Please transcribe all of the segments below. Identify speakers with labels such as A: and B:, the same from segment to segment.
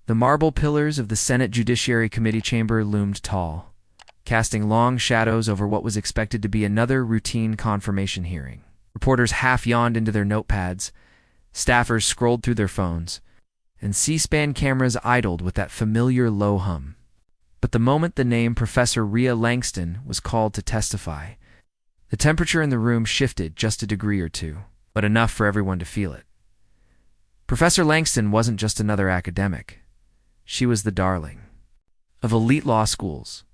A: The marble pillars of the Senate Judiciary Committee chamber loomed tall, casting long shadows over what was expected to be another routine confirmation hearing. Reporters half yawned into their notepads, staffers scrolled through their phones, and C-SPAN cameras idled with that familiar low hum. But the moment the name Professor Rhea Langston was called to testify, the temperature in the room shifted just a degree or two, but enough for everyone to feel it. Professor Langston wasn't just another academic. She was the darling of elite law schools,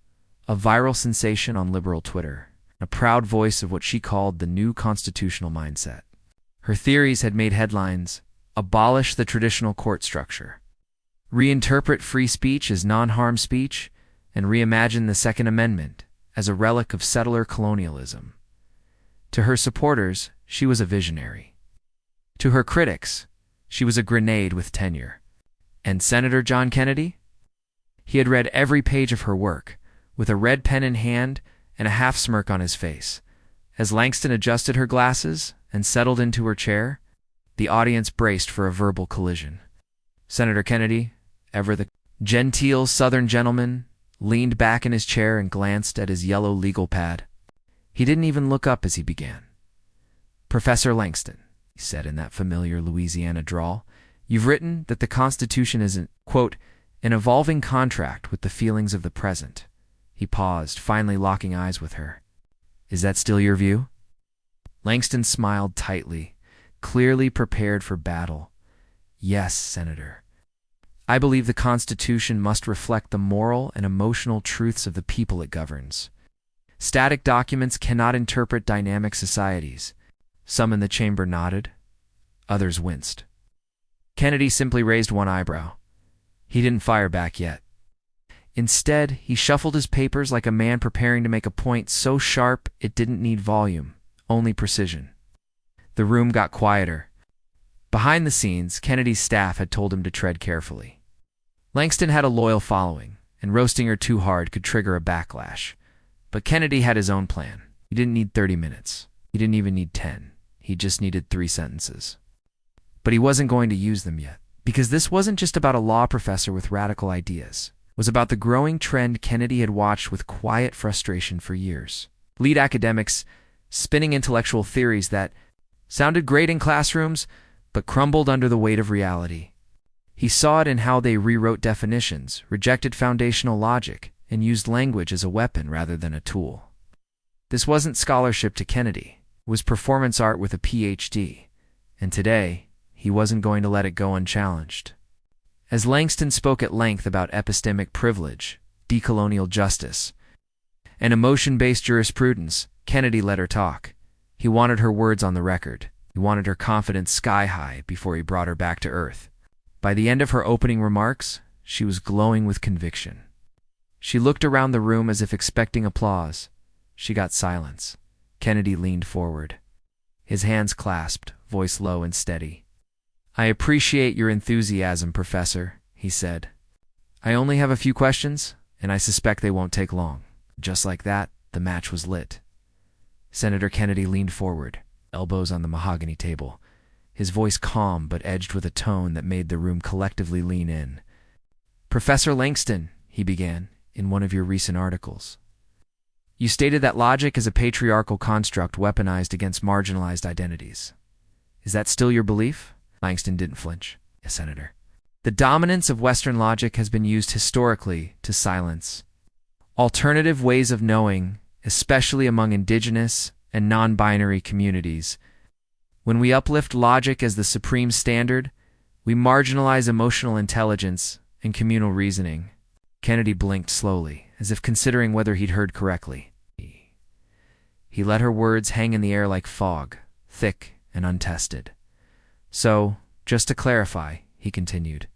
A: a viral sensation on liberal Twitter, a proud voice of what she called the new constitutional mindset. Her theories had made headlines: abolish the traditional court structure, reinterpret free speech as non-harm speech, and reimagine the Second Amendment as a relic of settler colonialism. To her supporters, she was a visionary. To her critics, she was a grenade with tenure. And Senator John Kennedy? He had read every page of her work, with a red pen in hand and a half-smirk on his face. As Langston adjusted her glasses and settled into her chair, the audience braced for a verbal collision. Senator Kennedy, ever the genteel Southern gentleman, leaned back in his chair and glanced at his yellow legal pad. He didn't even look up as he began. "Professor Langston," he said in that familiar Louisiana drawl, "you've written that the Constitution is quote, an evolving contract with the feelings of the present." He paused, finally locking eyes with her. "Is that still your view?" Langston smiled tightly, clearly prepared for battle. "Yes, Senator. I believe the Constitution must reflect the moral and emotional truths of the people it governs. Static documents cannot interpret dynamic societies." Some in the chamber nodded, others winced. Kennedy simply raised one eyebrow. He didn't fire back yet. Instead, he shuffled his papers like a man preparing to make a point so sharp it didn't need volume, only precision. The room got quieter. Behind the scenes, Kennedy's staff had told him to tread carefully. Langston had a loyal following, and roasting her too hard could trigger a backlash. But Kennedy had his own plan. He didn't need 30 minutes. He didn't even need 10. He just needed 3 sentences. But he wasn't going to use them yet, because this wasn't just about a law professor with radical ideas. It was about the growing trend Kennedy had watched with quiet frustration for years. Lead academics spinning intellectual theories that sounded great in classrooms, but crumbled under the weight of reality. He saw it in how they rewrote definitions, rejected foundational logic, and used language as a weapon rather than a tool. This wasn't scholarship to Kennedy. It was performance art with a PhD. And today, he wasn't going to let it go unchallenged. As Langston spoke at length about epistemic privilege, decolonial justice, and emotion-based jurisprudence, Kennedy let her talk. He wanted her words on the record. He wanted her confidence sky-high before he brought her back to earth. By the end of her opening remarks, she was glowing with conviction. She looked around the room as if expecting applause. She got silence. Kennedy leaned forward. His hands clasped, voice low and steady. "I appreciate your enthusiasm, Professor," he said. "I only have a few questions, and I suspect they won't take long." Just like that, the match was lit. Senator Kennedy leaned forward, elbows on the mahogany table, his voice calm but edged with a tone that made the room collectively lean in. "Professor Langston," he began, "in one of your recent articles, you stated that logic is a patriarchal construct weaponized against marginalized identities. Is that still your belief?" Langston didn't flinch. "Yes, Senator. The dominance of Western logic has been used historically to silence alternative ways of knowing, especially among indigenous and non-binary communities. When we uplift logic as the supreme standard, we marginalize emotional intelligence and communal reasoning." Kennedy blinked slowly, as if considering whether he'd heard correctly. He let her words hang in the air like fog, thick and untested. "So, just to clarify," he continued,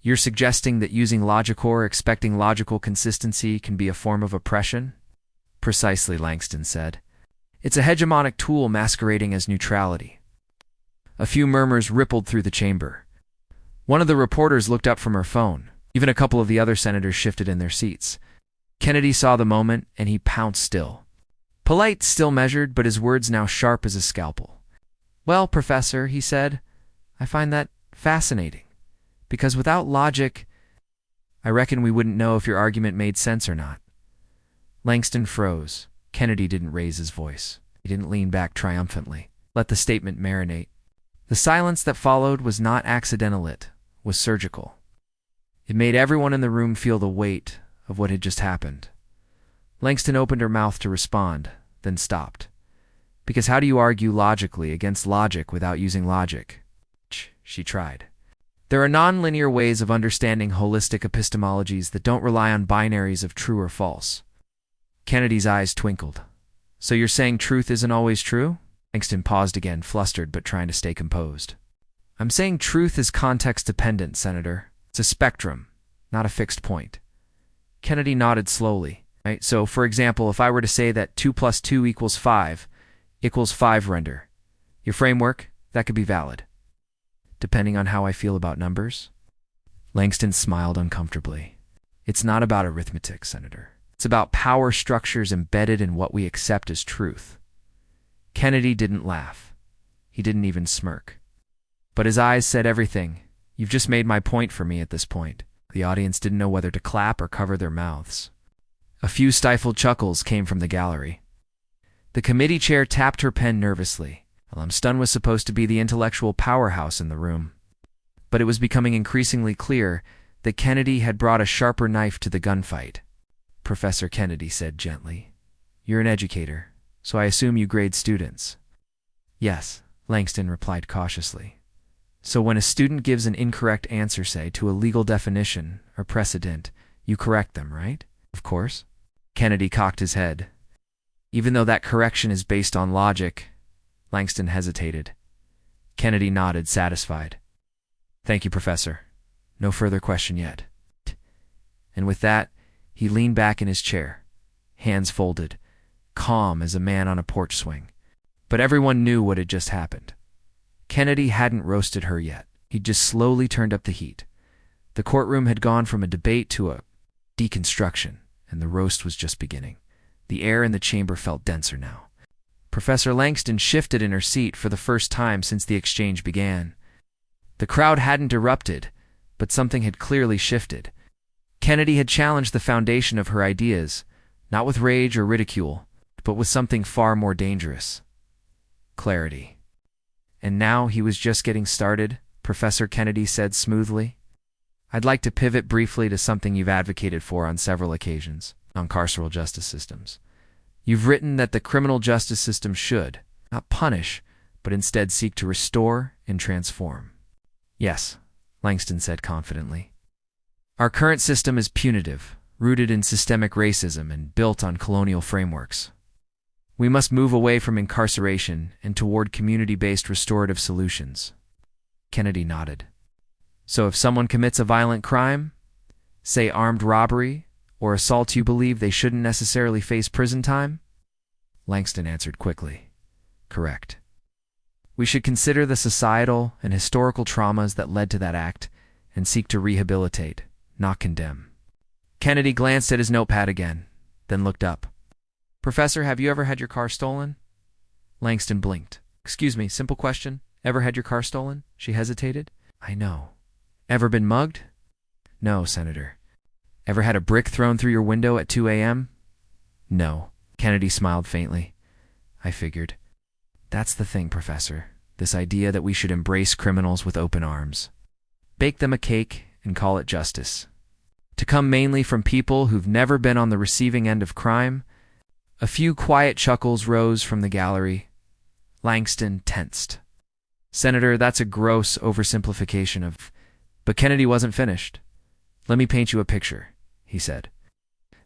A: "you're suggesting that using logic or expecting logical consistency can be a form of oppression?" "Precisely," Langston said. "It's a hegemonic tool masquerading as neutrality." A few murmurs rippled through the chamber. One of the reporters looked up from her phone. Even a couple of the other senators shifted in their seats. Kennedy saw the moment, and he pounced still. Polite, still measured, but his words now sharp as a scalpel. "Well, Professor," he said, "I find that fascinating. Because without logic, I reckon we wouldn't know if your argument made sense or not. Langston froze. Kennedy didn't raise his voice. He didn't lean back triumphantly. Let the statement marinate. The silence that followed was not accidental, it was surgical. It made everyone in the room feel the weight of what had just happened. Langston opened her mouth to respond, then stopped. Because how do you argue logically against logic without using logic? She tried. There are non-linear ways of understanding holistic epistemologies that don't rely on binaries of true or false. Kennedy's eyes twinkled. So you're saying truth isn't always true? Langston paused again, flustered but trying to stay composed. I'm saying truth is context-dependent, Senator. It's a spectrum, not a fixed point. Kennedy nodded slowly. Right? So, for example, if I were to say that 2 plus 2 equals 5 render, your framework, that could be valid. Depending on how I feel about numbers? Langston smiled uncomfortably. It's not about arithmetic, Senator. It's about power structures embedded in what we accept as truth. Kennedy didn't laugh. He didn't even smirk. But his eyes said everything. You've just made my point for me at this point. The audience didn't know whether to clap or cover their mouths. A few stifled chuckles came from the gallery. The committee chair tapped her pen nervously. Langston was supposed to be the intellectual powerhouse in the room. But it was becoming increasingly clear that Kennedy had brought a sharper knife to the gunfight. Professor Kennedy said gently, "You're an educator, so I assume you grade students." "Yes," Langston replied cautiously. "So when a student gives an incorrect answer, say, to a legal definition or precedent, you correct them, right?" "Of course." Kennedy cocked his head. "Even though that correction is based on logic," Langston hesitated. Kennedy nodded, satisfied. "Thank you, Professor. No further question yet." And with that, he leaned back in his chair, hands folded, calm as a man on a porch swing. But everyone knew what had just happened. Kennedy hadn't roasted her yet. He'd just slowly turned up the heat. The courtroom had gone from a debate to a deconstruction, and the roast was just beginning. The air in the chamber felt denser now. Professor Langston shifted in her seat for the first time since the exchange began. The crowd hadn't erupted, but something had clearly shifted. Kennedy had challenged the foundation of her ideas, not with rage or ridicule, but with something far more dangerous: clarity. "And now he was just getting started," Professor Kennedy said smoothly. "I'd like to pivot briefly to something you've advocated for on several occasions, on carceral justice systems. You've written that the criminal justice system should, not punish, but instead seek to restore and transform." "Yes," Langston said confidently. "Our current system is punitive, rooted in systemic racism and built on colonial frameworks. We must move away from incarceration and toward community-based restorative solutions." Kennedy nodded. "So if someone commits a violent crime, say armed robbery or assault, you believe they shouldn't necessarily face prison time?" Langston answered quickly. "Correct. We should consider the societal and historical traumas that led to that act and seek to rehabilitate, not condemn." Kennedy glanced at his notepad again, then looked up. "Professor, have you ever had your car stolen?" Langston blinked. "Excuse me, simple question. Ever had your car stolen?" She hesitated. "I know." "Ever been mugged?" "No, Senator." "Ever had a brick thrown through your window at 2 a.m.? "No." Kennedy smiled faintly. "I figured." "That's the thing, Professor. This idea that we should embrace criminals with open arms. Bake them a cake and call it justice. To come mainly from people who've never been on the receiving end of crime." A few quiet chuckles rose from the gallery. Langston tensed. "Senator, that's a gross oversimplification of—" But Kennedy wasn't finished. "Let me paint you a picture," he said.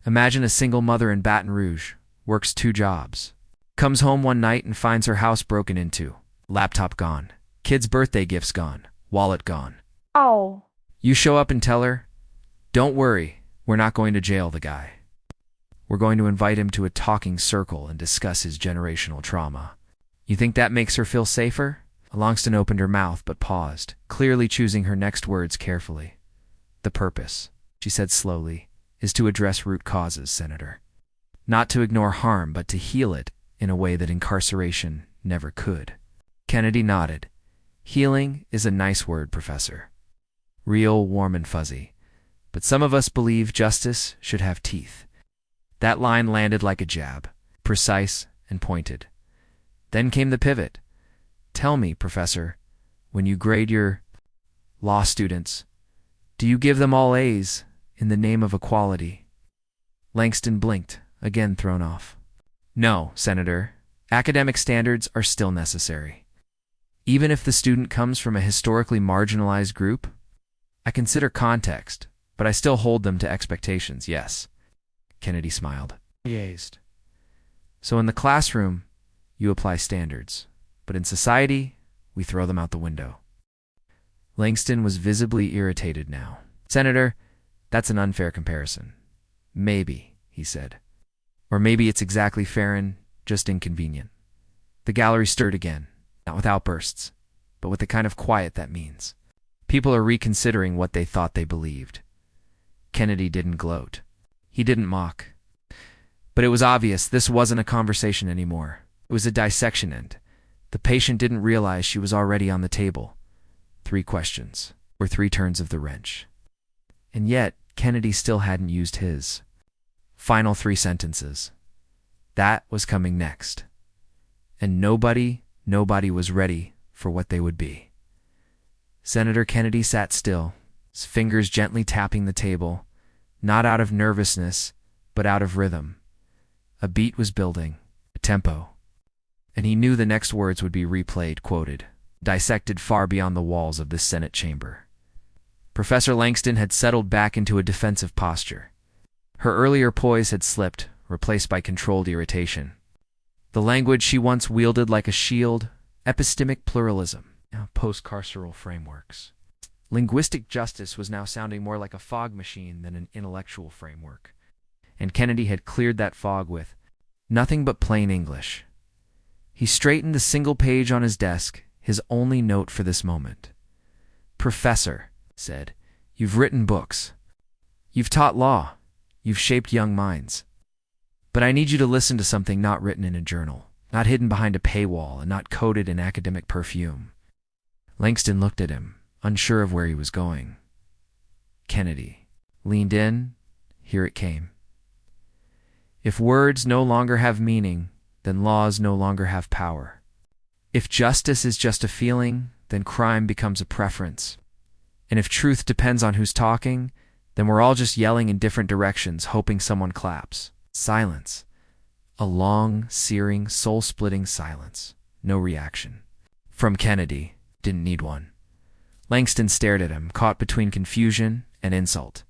A: "Imagine a single mother in Baton Rouge, works 2 jobs. Comes home one night and finds her house broken into. Laptop gone. Kid's birthday gifts gone. Wallet gone.
B: Oh.
A: You show up and tell her, 'Don't worry, we're not going to jail the guy. We're going to invite him to a talking circle and discuss his generational trauma.' You think that makes her feel safer?" Langston opened her mouth but paused, clearly choosing her next words carefully. "The purpose," she said slowly, "is to address root causes, Senator. Not to ignore harm, but to heal it in a way that incarceration never could." Kennedy nodded. "Healing is a nice word, Professor. Real, warm, and fuzzy. But some of us believe justice should have teeth. That line landed like a jab, precise and pointed. Then came the pivot. Tell me, Professor, when you grade your law students, do you give them all A's in the name of equality? Langston blinked, again thrown off. No, Senator. Academic standards are still necessary. Even if the student comes from a historically marginalized group, I consider context, but I still hold them to expectations, yes. Kennedy smiled. Gazed. So in the classroom, you apply standards, but in society, we throw them out the window. Langston was visibly irritated now. Senator, that's an unfair comparison. Maybe, he said. Or maybe it's exactly fair and just inconvenient. The gallery stirred again, not with outbursts, but with the kind of quiet that means. People are reconsidering what they thought they believed. Kennedy didn't gloat. He didn't mock. But it was obvious this wasn't a conversation anymore. It was a dissection, and the patient didn't realize she was already on the table. 3 questions, or 3 turns of the wrench. And yet, Kennedy still hadn't used his final 3 sentences. That was coming next. And nobody was ready for what they would be. Senator Kennedy sat still, his fingers gently tapping the table, not out of nervousness, but out of rhythm. A beat was building, a tempo. And he knew the next words would be replayed, quoted, dissected far beyond the walls of this Senate chamber. Professor Langston had settled back into a defensive posture. Her earlier poise had slipped, replaced by controlled irritation. The language she once wielded like a shield, epistemic pluralism, now post-carceral frameworks. Linguistic justice was now sounding more like a fog machine than an intellectual framework. And Kennedy had cleared that fog with nothing but plain English. He straightened the single page on his desk, his only note for this moment. Professor, said, you've written books. You've taught law. You've shaped young minds. But I need you to listen to something not written in a journal, not hidden behind a paywall, and not coated in academic perfume. Langston looked at him, unsure of where he was going. Kennedy leaned in. Here it came. If words no longer have meaning, then laws no longer have power. If justice is just a feeling, then crime becomes a preference. And if truth depends on who's talking, then we're all just yelling in different directions, hoping someone claps. Silence. A long, searing, soul-splitting silence. No reaction. From Kennedy. Didn't need one. Langston stared at him, caught between confusion and insult.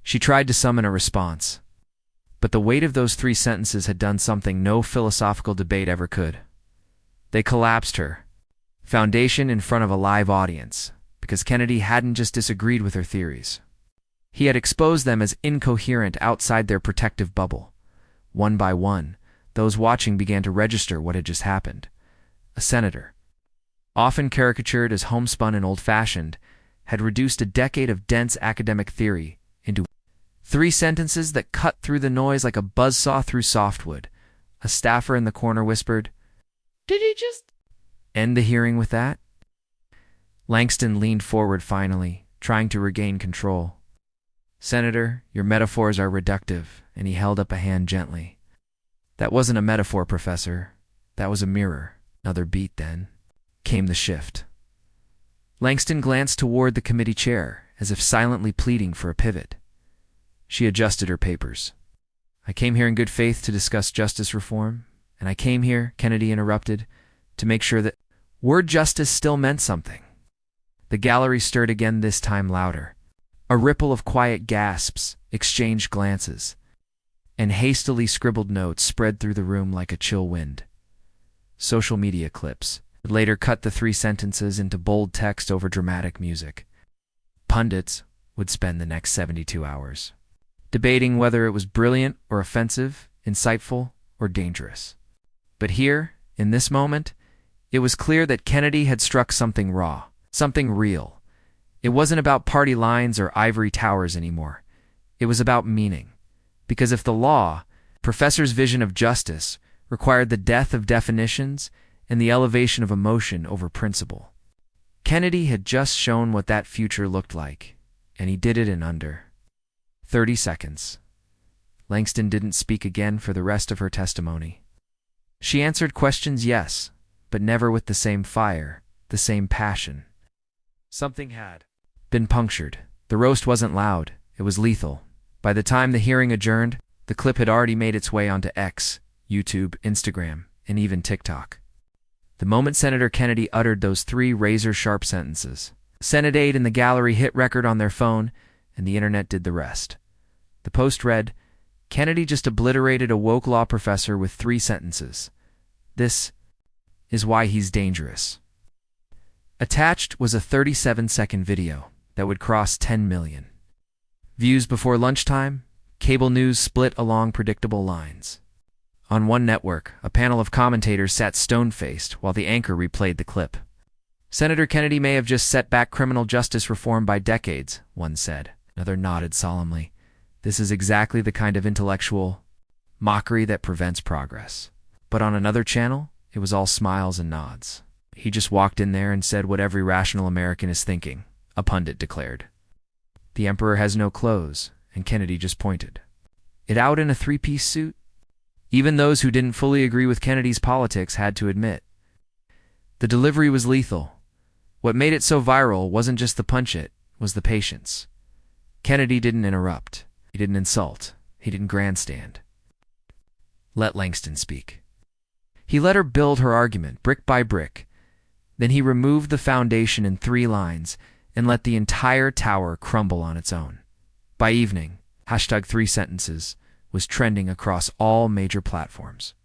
A: She tried to summon a response. But the weight of those 3 sentences had done something no philosophical debate ever could. They collapsed her. Foundation in front of a live audience, because Kennedy hadn't just disagreed with her theories. He had exposed them as incoherent outside their protective bubble. One by one, those watching began to register what had just happened. A senator, often caricatured as homespun and old-fashioned, had reduced a decade of dense academic theory into 3 sentences that cut through the noise like a buzzsaw through softwood. A staffer in the corner whispered, "Did he just end the hearing with that?" Langston leaned forward finally, trying to regain control. "Senator, your metaphors are reductive," and he held up a hand gently. "That wasn't a metaphor, Professor. That was a mirror." Another beat then. Came the shift. Langston glanced toward the committee chair, as if silently pleading for a pivot. She adjusted her papers. "I came here in good faith to discuss justice reform, and I came here," Kennedy interrupted, "to make sure that word justice still meant something." The gallery stirred again, this time louder. A ripple of quiet gasps, exchanged glances, and hastily scribbled notes spread through the room like a chill wind. Social media clips would later cut the 3 sentences into bold text over dramatic music. Pundits would spend the next 72 hours debating whether it was brilliant or offensive, insightful or dangerous. But here, in this moment, it was clear that Kennedy had struck something raw, something real. It wasn't about party lines or ivory towers anymore. It was about meaning. Because if the law, Professor's vision of justice, required the death of definitions and the elevation of emotion over principle, Kennedy had just shown what that future looked like, and he did it in under 30 seconds. Langston didn't speak again for the rest of her testimony. She answered questions, yes, but never with the same fire, the same passion. Something had been punctured. The roast wasn't loud, it was lethal. By the time the hearing adjourned, the clip had already made its way onto X, YouTube, Instagram, and even TikTok. The moment Senator Kennedy uttered those 3 razor-sharp sentences, the Senate aide in the gallery hit record on their phone, and the internet did the rest. The post read, "Kennedy just obliterated a woke law professor with 3 sentences. This is why he's dangerous." Attached was a 37-second video that would cross 10 million views before lunchtime. Cable news split along predictable lines. On one network, a panel of commentators sat stone-faced while the anchor replayed the clip. "Senator Kennedy may have just set back criminal justice reform by decades," one said. Another nodded solemnly. "This is exactly the kind of intellectual mockery that prevents progress." But on another channel, it was all smiles and nods. "He just walked in there and said what every rational American is thinking," a pundit declared. "The emperor has no clothes," and Kennedy just pointed. "It out in a 3-piece suit?" Even those who didn't fully agree with Kennedy's politics had to admit. The delivery was lethal. What made it so viral wasn't just the punch-it, was the patience. Kennedy didn't interrupt. He didn't insult. He didn't grandstand. Let Langston speak. He let her build her argument, brick by brick. Then he removed the foundation in 3 lines and let the entire tower crumble on its own. By evening, #3 sentences was trending across all major platforms.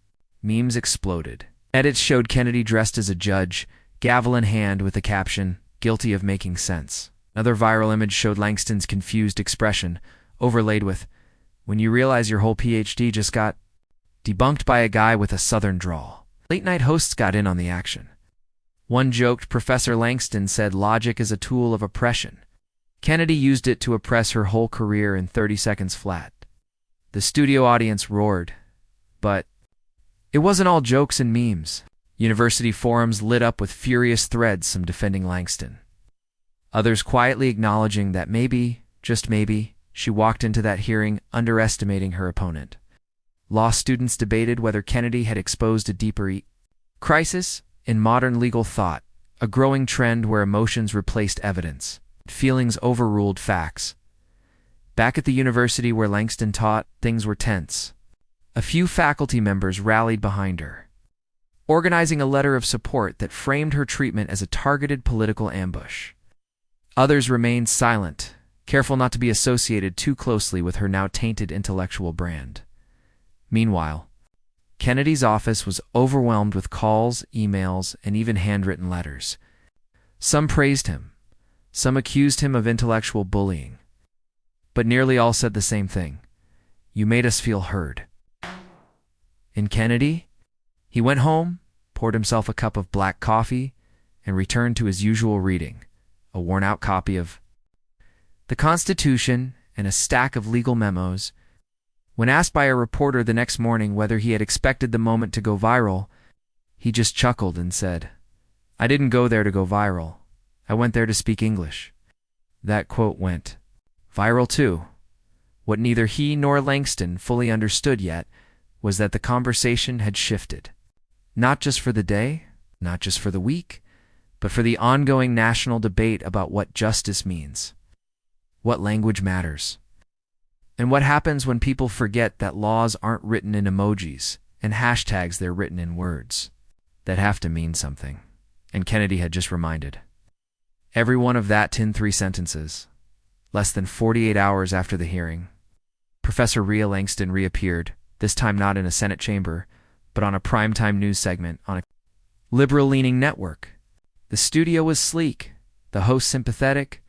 A: Memes exploded. Edits showed Kennedy dressed as a judge, gavel in hand with the caption, "Guilty of making sense." Another viral image showed Langston's confused expression, overlaid with, "When you realize your whole PhD just got debunked by a guy with a southern drawl." Late-night hosts got in on the action. One joked Professor Langston said logic is a tool of oppression. Kennedy used it to oppress her whole career in 30 seconds flat. The studio audience roared, but it wasn't all jokes and memes. University forums lit up with furious threads, some defending Langston. Others quietly acknowledging that maybe, just maybe, she walked into that hearing underestimating her opponent. Law students debated whether Kennedy had exposed a deeper crisis in modern legal thought, a growing trend where emotions replaced evidence, feelings overruled facts. Back at the university where Langston taught, things were tense. A few faculty members rallied behind her, organizing a letter of support that framed her treatment as a targeted political ambush. Others remained silent, careful not to be associated too closely with her now tainted intellectual brand. Meanwhile, Kennedy's office was overwhelmed with calls, emails, and even handwritten letters. Some praised him. Some accused him of intellectual bullying. But nearly all said the same thing. "You made us feel heard." In Kennedy, he went home, poured himself a cup of black coffee, and returned to his usual reading, a worn-out copy of the Constitution and a stack of legal memos. When asked by a reporter the next morning whether he had expected the moment to go viral, he just chuckled and said, "I didn't go there to go viral. I went there to speak English." That quote went viral too. What neither he nor Langston fully understood yet was that the conversation had shifted. Not just for the day, not just for the week, but for the ongoing national debate about what justice means, what language matters, and what happens when people forget that laws aren't written in emojis and hashtags, they're written in words that have to mean something. And Kennedy had just reminded every one of that 3 sentences. Less than 48 hours after the hearing, Professor Rhea Langston reappeared, this time not in a Senate chamber, but on a primetime news segment on a liberal-leaning network. The studio was sleek, the host sympathetic,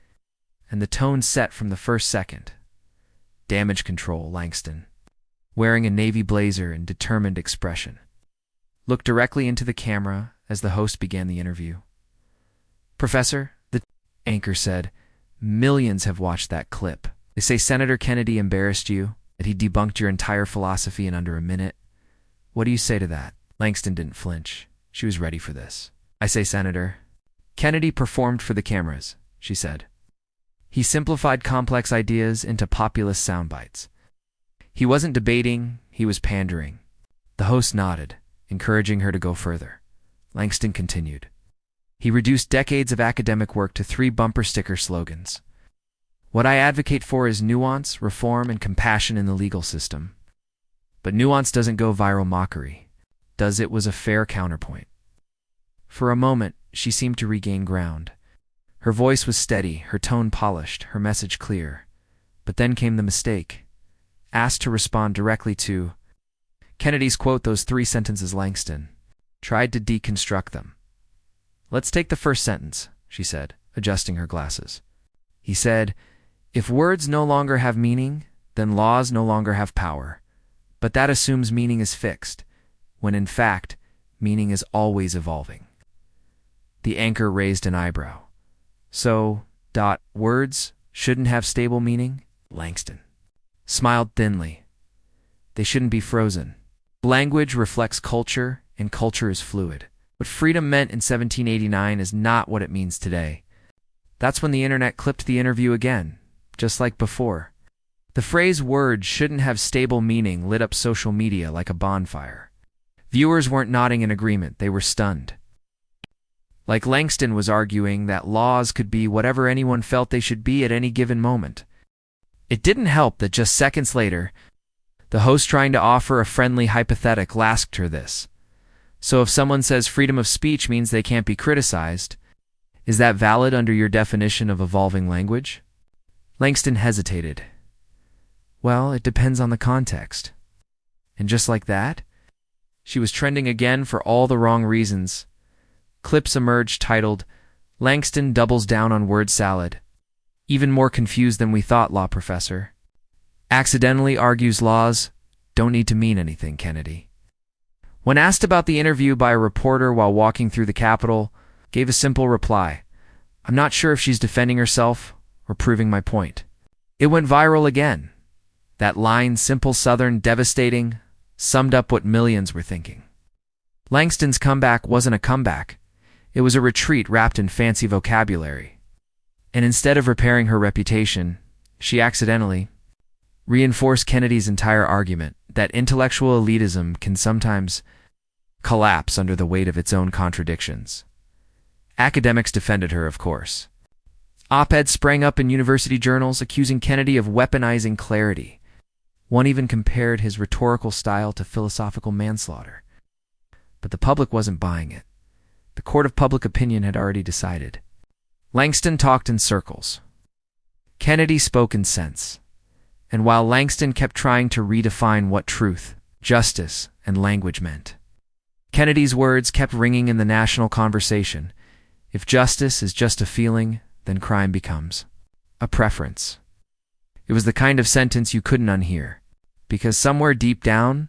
A: and the tone set from the first second. Damage control, Langston, wearing a navy blazer and determined expression, looked directly into the camera as the host began the interview. "Professor," the anchor said, "millions have watched that clip. They say Senator Kennedy embarrassed you, that he debunked your entire philosophy in under a minute. What do you say to that?" Langston didn't flinch. She was ready for this. "I say, Senator, Kennedy performed for the cameras," she said. He simplified complex ideas into populist sound bites. He wasn't debating, he was pandering. The host nodded, encouraging her to go further. Langston continued. He reduced decades of academic work to 3 bumper sticker slogans. What I advocate for is nuance, reform, and compassion in the legal system. But nuance doesn't go viral mockery. Does it was a fair counterpoint. For a moment, she seemed to regain ground. Her voice was steady, her tone polished, her message clear. But then came the mistake. Asked to respond directly to Kennedy's quote, those 3 sentences, Langston tried to deconstruct them. Let's take the first sentence, she said, adjusting her glasses. He said, if words no longer have meaning, then laws no longer have power. But that assumes meaning is fixed, when in fact, meaning is always evolving. The anchor raised an eyebrow. So, words shouldn't have stable meaning? Langston smiled thinly. They shouldn't be frozen. Language reflects culture, and culture is fluid. What freedom meant in 1789 is not what it means today. That's when the internet clipped the interview again, just like before. The phrase words shouldn't have stable meaning lit up social media like a bonfire. Viewers weren't nodding in agreement, they were stunned. Like Langston was arguing that laws could be whatever anyone felt they should be at any given moment. It didn't help that just seconds later, the host trying to offer a friendly hypothetical asked her this. So if someone says freedom of speech means they can't be criticized, is that valid under your definition of evolving language? Langston hesitated. Well, it depends on the context. And just like that, she was trending again for all the wrong reasons. Clips emerged titled, Langston doubles down on word salad. Even more confused than we thought, law professor. Accidentally argues laws don't need to mean anything, Kennedy. When asked about the interview by a reporter while walking through the Capitol, gave a simple reply. I'm not sure if she's defending herself or proving my point. It went viral again. That line, simple Southern, devastating, summed up what millions were thinking. Langston's comeback wasn't a comeback. It was a retreat wrapped in fancy vocabulary. And instead of repairing her reputation, she accidentally reinforced Kennedy's entire argument that intellectual elitism can sometimes collapse under the weight of its own contradictions. Academics defended her, of course. Op-eds sprang up in university journals accusing Kennedy of weaponizing clarity. One even compared his rhetorical style to philosophical manslaughter. But the public wasn't buying it. The court of public opinion had already decided. Langston talked in circles. Kennedy spoke in sense. And while Langston kept trying to redefine what truth, justice, and language meant, Kennedy's words kept ringing in the national conversation. If justice is just a feeling, then crime becomes a preference. It was the kind of sentence you couldn't unhear, because somewhere deep down,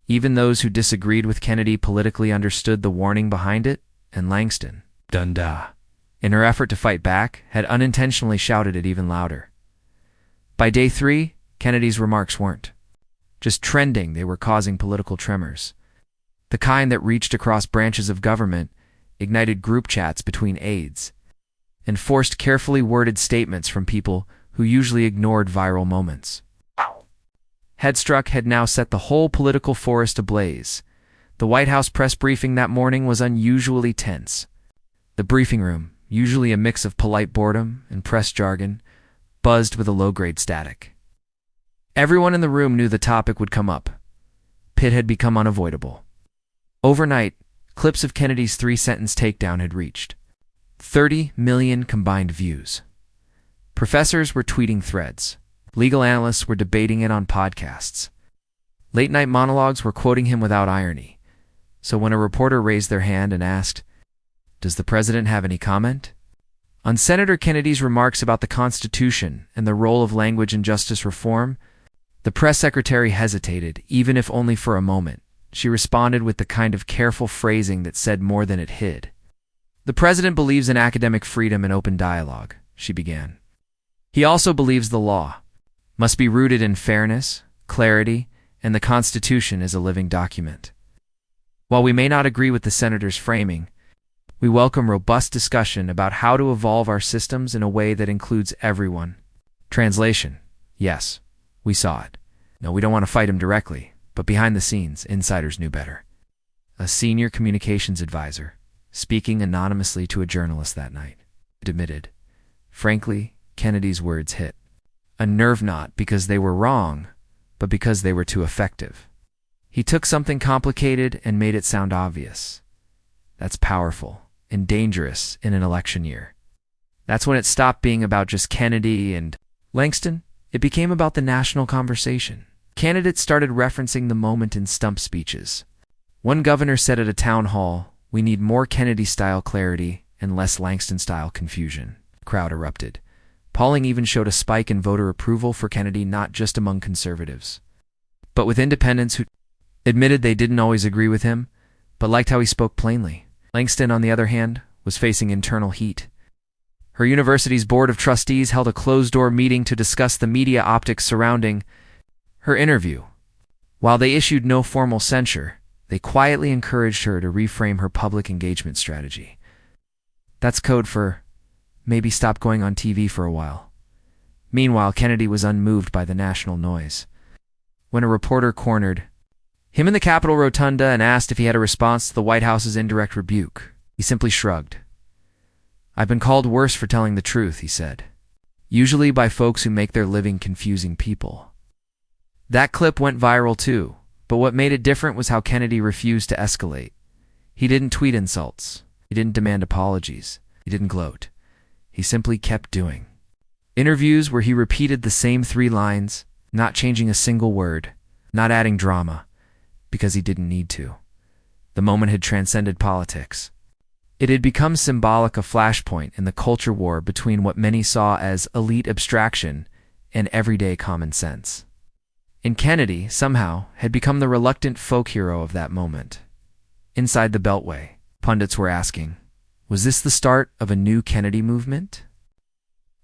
A: even those who disagreed with Kennedy politically understood the warning behind it, and Langston, dunda, in her effort to fight back, had unintentionally shouted it even louder. By day 3, Kennedy's remarks weren't just trending, they were causing political tremors. The kind that reached across branches of government, ignited group chats between aides, and forced carefully worded statements from people who usually ignored viral moments. Headstruck had now set the whole political forest ablaze. The White House press briefing that morning was unusually tense. The briefing room, usually a mix of polite boredom and press jargon, buzzed with a low-grade static. Everyone in the room knew the topic would come up. Pitt had become unavoidable. Overnight, clips of Kennedy's 3-sentence takedown had reached 30 million combined views. Professors were tweeting threads. Legal analysts were debating it on podcasts. Late-night monologues were quoting him without irony. So when a reporter raised their hand and asked, "Does the president have any comment?" on Senator Kennedy's remarks about the Constitution and the role of language in justice reform, the press secretary hesitated, even if only for a moment. She responded with the kind of careful phrasing that said more than it hid. "The president believes in academic freedom and open dialogue," she began. "He also believes the law must be rooted in fairness, clarity, and the Constitution is a living document. While we may not agree with the senator's framing, We welcome robust discussion about how to evolve our systems in a way that includes everyone. Translation. Yes, we saw it. No, we don't want to fight him directly, but behind the scenes, insiders knew better. A senior communications advisor, speaking anonymously to a journalist that night, admitted, frankly, Kennedy's words hit a nerve knot because they were wrong, but because they were too effective. He took something complicated and made it sound obvious. That's powerful and dangerous in an election year. That's when it stopped being about just Kennedy and Langston. It became about the national conversation. Candidates started referencing the moment in stump speeches. One governor said at a town hall, "We need more Kennedy-style clarity and less Langston-style confusion." The crowd erupted. Polling even showed a spike in voter approval for Kennedy, not just among conservatives, but with independents who admitted they didn't always agree with him, but liked how he spoke plainly. Langston, on the other hand, was facing internal heat. Her university's board of trustees held a closed-door meeting to discuss the media optics surrounding her interview. While they issued no formal censure, they quietly encouraged her to reframe her public engagement strategy. That's code for maybe stop going on TV for a while. Meanwhile, Kennedy was unmoved by the national noise. When a reporter cornered him in the Capitol Rotunda and asked if he had a response to the White House's indirect rebuke, he simply shrugged. "I've been called worse for telling the truth," he said, "usually by folks who make their living confusing people." That clip went viral too, but what made it different was how Kennedy refused to escalate. He didn't tweet insults. He didn't demand apologies. He didn't gloat. He simply kept doing interviews where he repeated the same 3 lines, not changing a single word, not adding drama, because he didn't need to. The moment had transcended politics. It had become symbolic, a flashpoint in the culture war between what many saw as elite abstraction and everyday common sense. And Kennedy, somehow, had become the reluctant folk hero of that moment. Inside the Beltway, pundits were asking, was this the start of a new Kennedy movement?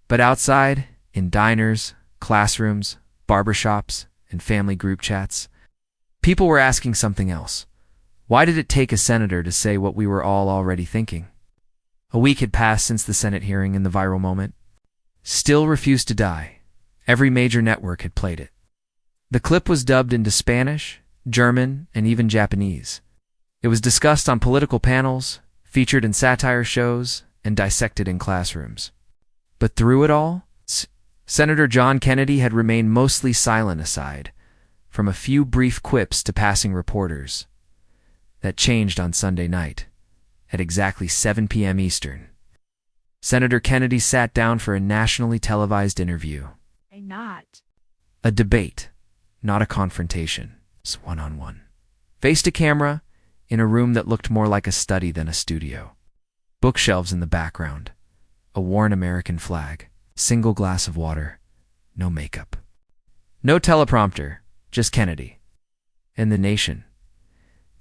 A: But outside, in diners, classrooms, barbershops, and family group chats, people were asking something else. Why did it take a senator to say what we were all already thinking? A week had passed since the Senate hearing, and the viral moment still refused to die. Every major network had played it. The clip was dubbed into Spanish, German, and even Japanese. It was discussed on political panels, featured in satire shows, and dissected in classrooms. But through it all, Senator John Kennedy had remained mostly silent, aside from a few brief quips to passing reporters. That changed on Sunday night, at exactly 7 p.m. Eastern. Senator Kennedy sat down for a nationally televised interview. A debate, not a confrontation. One-on-one. Face to camera, in a room that looked more like a study than a studio. Bookshelves in the background. A worn American flag. Single glass of water. No makeup. No teleprompter, just Kennedy. And the nation.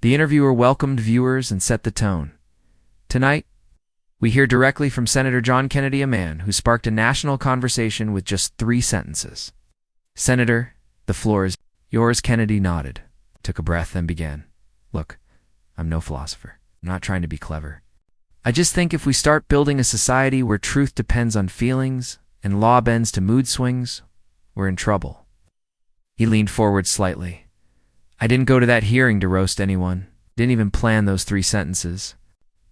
A: The interviewer welcomed viewers and set the tone. Tonight, we hear directly from Senator John Kennedy, a man who sparked a national conversation with just 3 sentences. "Senator, the floor is yours." Kennedy nodded, took a breath, then began. "Look, I'm no philosopher. I'm not trying to be clever. I just think if we start building a society where truth depends on feelings and law bends to mood swings, we're in trouble." He leaned forward slightly. "I didn't go to that hearing to roast anyone. Didn't even plan those 3 sentences.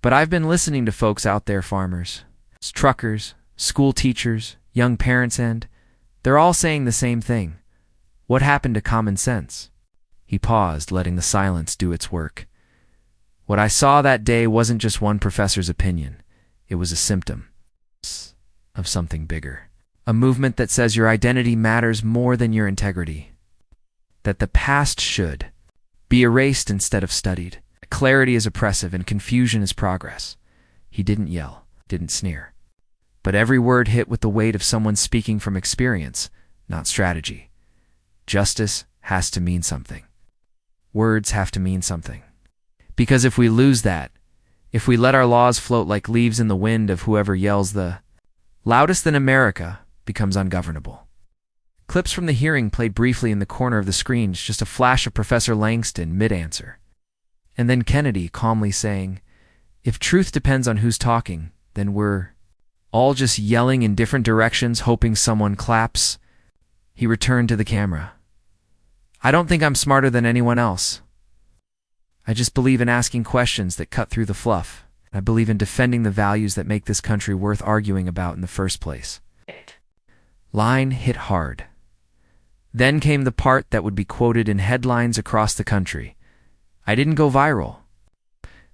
A: But I've been listening to folks out there, farmers, truckers, school teachers, young parents, and they're all saying the same thing. What happened to common sense?" He paused, letting the silence do its work. "What I saw that day wasn't just one professor's opinion. It was a symptom of something bigger. A movement that says your identity matters more than your integrity. That the past should be erased instead of studied. Clarity is oppressive and confusion is progress." He didn't yell, didn't sneer. But every word hit with the weight of someone speaking from experience, not strategy. Justice has to mean something. Words have to mean something. Because if we lose that, if we let our laws float like leaves in the wind of whoever yells the loudest, then America becomes ungovernable. Clips from the hearing played briefly in the corner of the screen, just a flash of Professor Langston mid-answer. And then Kennedy calmly saying, If truth depends on who's talking, then we're all just yelling in different directions, hoping someone claps. He returned to the camera. I don't think I'm smarter than anyone else. I just believe in asking questions that cut through the fluff. I believe in defending the values that make this country worth arguing about in the first place. Line hit hard. Then came the part that would be quoted in headlines across the country. I didn't go viral.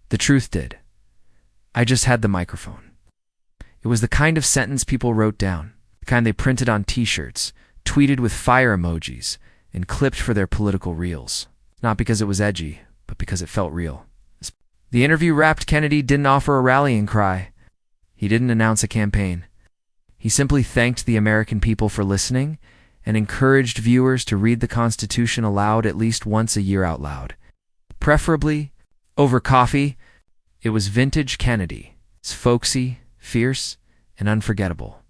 A: The truth did. I just had the microphone. It was the kind of sentence people wrote down, the kind they printed on t-shirts, tweeted with fire emojis, and clipped for their political reels. Not because it was edgy, but because it felt real. The interview wrapped. Kennedy didn't offer a rallying cry. He didn't announce a campaign. He simply thanked the American people for listening and encouraged viewers to read the Constitution aloud at least once a year out loud. Preferably over coffee. It was vintage Kennedy. It's folksy, fierce, and unforgettable.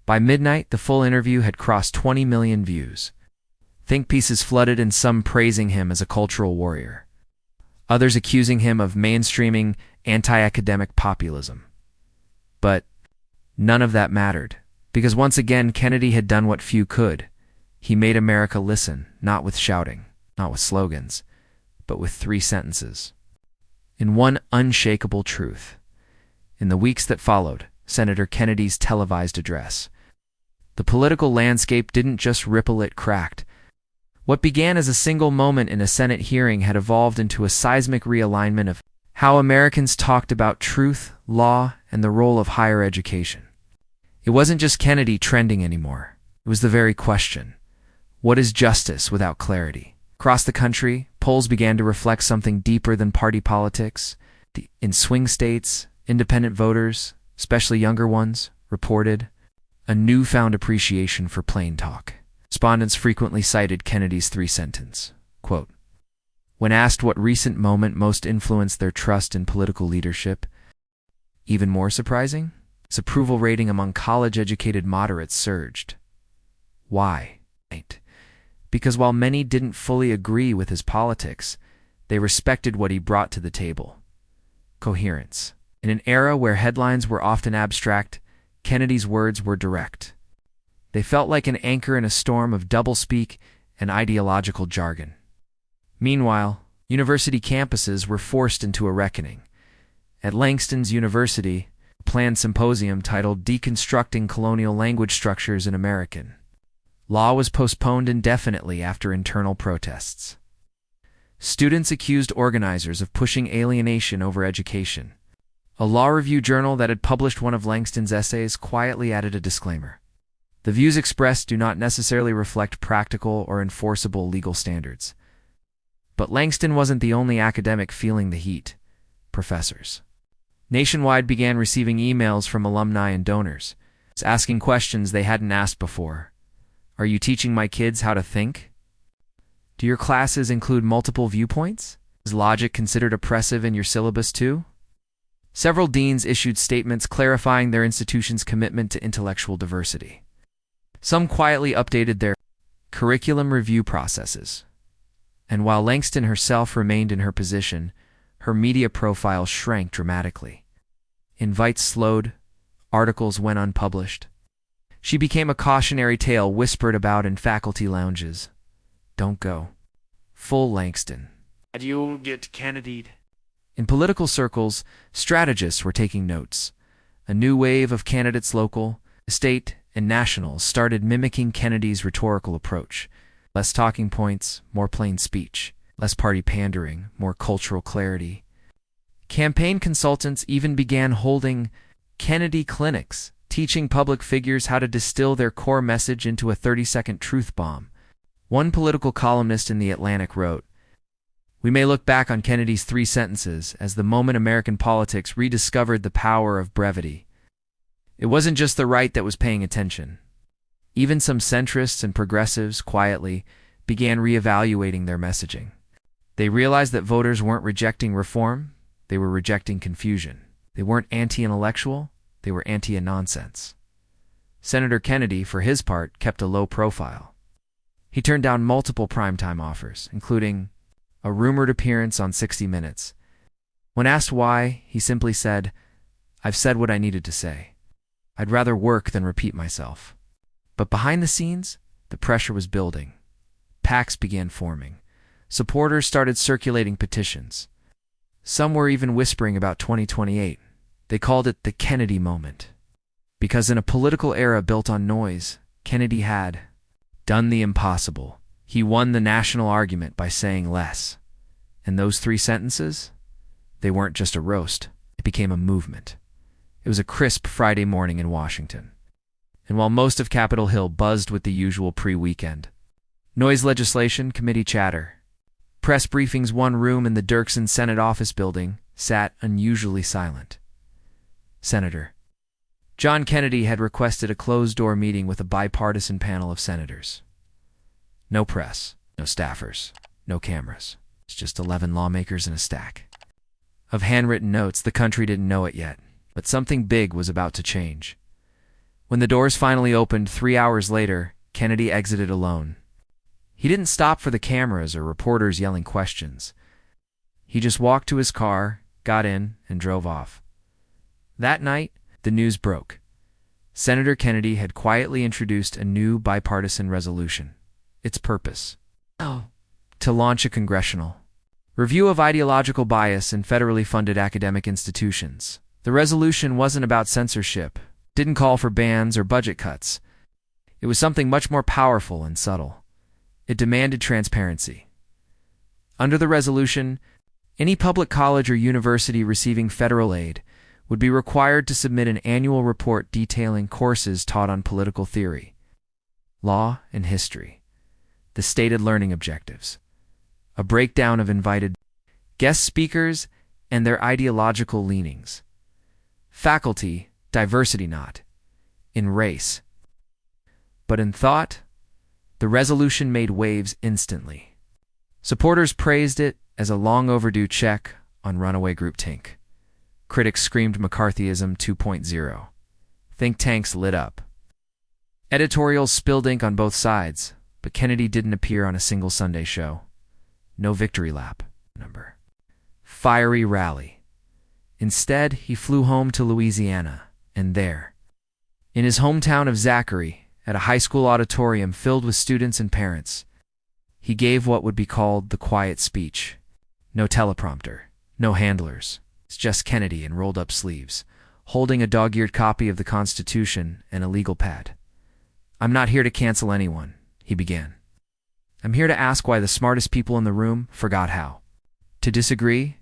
A: By midnight, the full interview had crossed 20 million views. Think pieces flooded, and some praising him as a cultural warrior. Others accusing him of mainstreaming anti-academic populism. But none of that mattered, because once again Kennedy had done what few could. He made America listen, not with shouting, not with slogans, but with 3 sentences. In one unshakable truth. In the weeks that followed, Senator Kennedy's televised address, the political landscape didn't just ripple, it cracked. What began as a single moment in a Senate hearing had evolved into a seismic realignment of how Americans talked about truth, law, and the role of higher education. It wasn't just Kennedy trending anymore. It was the very question. What is justice without clarity? Across the country, polls began to reflect something deeper than party politics. In swing states, independent voters, especially younger ones, reported a newfound appreciation for plain talk. Respondents frequently cited Kennedy's 3-sentence, quote, when asked what recent moment most influenced their trust in political leadership. Even more surprising, his approval rating among college-educated moderates surged. Why? Because while many didn't fully agree with his politics, they respected what he brought to the table. Coherence. In an era where headlines were often abstract, Kennedy's words were direct. They felt like an anchor in a storm of doublespeak and ideological jargon. Meanwhile, university campuses were forced into a reckoning. At Langston's University, a planned symposium titled Deconstructing Colonial Language Structures in American Law was postponed indefinitely after internal protests. Students accused organizers of pushing alienation over education. A law review journal that had published one of Langston's essays quietly added a disclaimer. The views expressed do not necessarily reflect practical or enforceable legal standards. But Langston wasn't the only academic feeling the heat. Professors nationwide began receiving emails from alumni and donors, asking questions they hadn't asked before. Are you teaching my kids how to think? Do your classes include multiple viewpoints? Is logic considered oppressive in your syllabus too? Several deans issued statements clarifying their institution's commitment to intellectual diversity. Some quietly updated their curriculum review processes. And while Langston herself remained in her position, her media profile shrank dramatically. Invites slowed, articles went unpublished. She became a cautionary tale whispered about in faculty lounges. Don't go. Full Langston. You'll get Kennedy'd. In political circles, strategists were taking notes. A new wave of candidates, local, state, and national, started mimicking Kennedy's rhetorical approach. Less talking points, more plain speech. Less party pandering, more cultural clarity. Campaign consultants even began holding Kennedy clinics, teaching public figures how to distill their core message into a 30-second truth bomb. One political columnist in The Atlantic wrote, "We may look back on Kennedy's 3 sentences as the moment American politics rediscovered the power of brevity. It wasn't just the right that was paying attention. Even some centrists and progressives quietly began reevaluating their messaging. They realized that voters weren't rejecting reform, they were rejecting confusion. They weren't anti-intellectual, they were anti-nonsense." Senator Kennedy, for his part, kept a low profile. He turned down multiple primetime offers, including a rumored appearance on 60 Minutes, When asked why, he simply said, "I've said what I needed to say. I'd rather work than repeat myself." But behind the scenes, the pressure was building. PACs began forming. Supporters started circulating petitions. Some were even whispering about 2028. They called it the Kennedy moment. Because in a political era built on noise, Kennedy had done the impossible. He won the national argument by saying less. And those 3 sentences? They weren't just a roast. It became a movement. It was a crisp Friday morning in Washington. And while most of Capitol Hill buzzed with the usual pre-weekend noise legislation, committee chatter, press briefings, one room in the Dirksen Senate office building sat unusually silent. Senator John Kennedy had requested a closed-door meeting with a bipartisan panel of senators. No press, no staffers, no cameras. It's just 11 lawmakers in a stack of handwritten notes. The country didn't know it yet, but something big was about to change. When the doors finally opened 3 hours later, Kennedy exited alone. He didn't stop for the cameras or reporters yelling questions. He just walked to his car, got in, and drove off. That night, the news broke. Senator Kennedy had quietly introduced a new bipartisan resolution. Its purpose: to launch a congressional review of ideological bias in federally funded academic institutions. The resolution wasn't about censorship, didn't call for bans or budget cuts. It was something much more powerful and subtle. It demanded transparency. Under the resolution, any public college or university receiving federal aid would be required to submit an annual report detailing courses taught on political theory, law, and history, the stated learning objectives, a breakdown of invited guest speakers and their ideological leanings, faculty, diversity not, in race, but in thought. The resolution made waves instantly. Supporters praised it as a long overdue check on runaway groupthink. Critics screamed McCarthyism 2.0. Think tanks lit up. Editorials spilled ink on both sides, but Kennedy didn't appear on a single Sunday show. No victory lap. Fiery rally. Instead, he flew home to Louisiana, and there, in his hometown of Zachary, at a high school auditorium filled with students and parents, he gave what would be called the quiet speech. No teleprompter, no handlers. It's just Kennedy in rolled-up sleeves, holding a dog-eared copy of the Constitution and a legal pad. "I'm not here to cancel anyone," he began. "I'm here to ask why the smartest people in the room forgot how to disagree."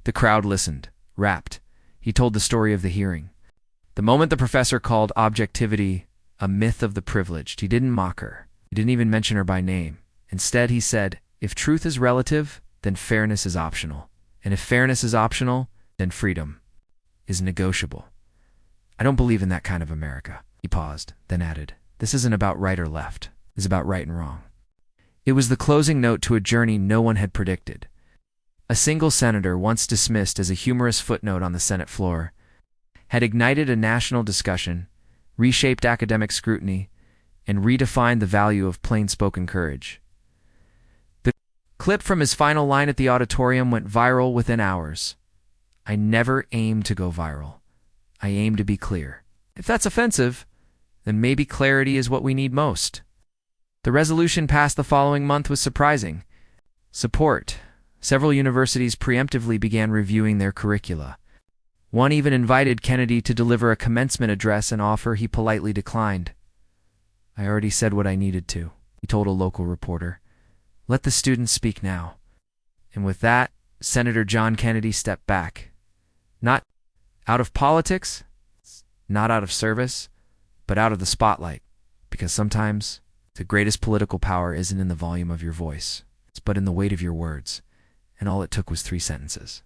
A: The crowd listened, rapt. He told the story of the hearing. The moment the professor called objectivity a myth of the privileged, he didn't mock her. He didn't even mention her by name. Instead, he said, if truth is relative, then fairness is optional. And if fairness is optional, then freedom is negotiable. I don't believe in that kind of America. He paused, then added, this isn't about right or left. It's about right and wrong. It was the closing note to a journey no one had predicted. A single senator, once dismissed as a humorous footnote on the Senate floor, had ignited a national discussion, reshaped academic scrutiny, and redefined the value of plain-spoken courage. The clip from his final line at the auditorium went viral within hours. "I never aim to go viral. I aim to be clear." If that's offensive, then maybe clarity is what we need most. The resolution passed the following month was surprising. Support. Several universities preemptively began reviewing their curricula. One even invited Kennedy to deliver a commencement address, an offer he politely declined. "I already said what I needed to," he told a local reporter. "Let the students speak now." And with that, Senator John Kennedy stepped back. Not out of politics, not out of service, but out of the spotlight. Because sometimes the greatest political power isn't in the volume of your voice, but in the weight of your words. And all it took was 3 sentences.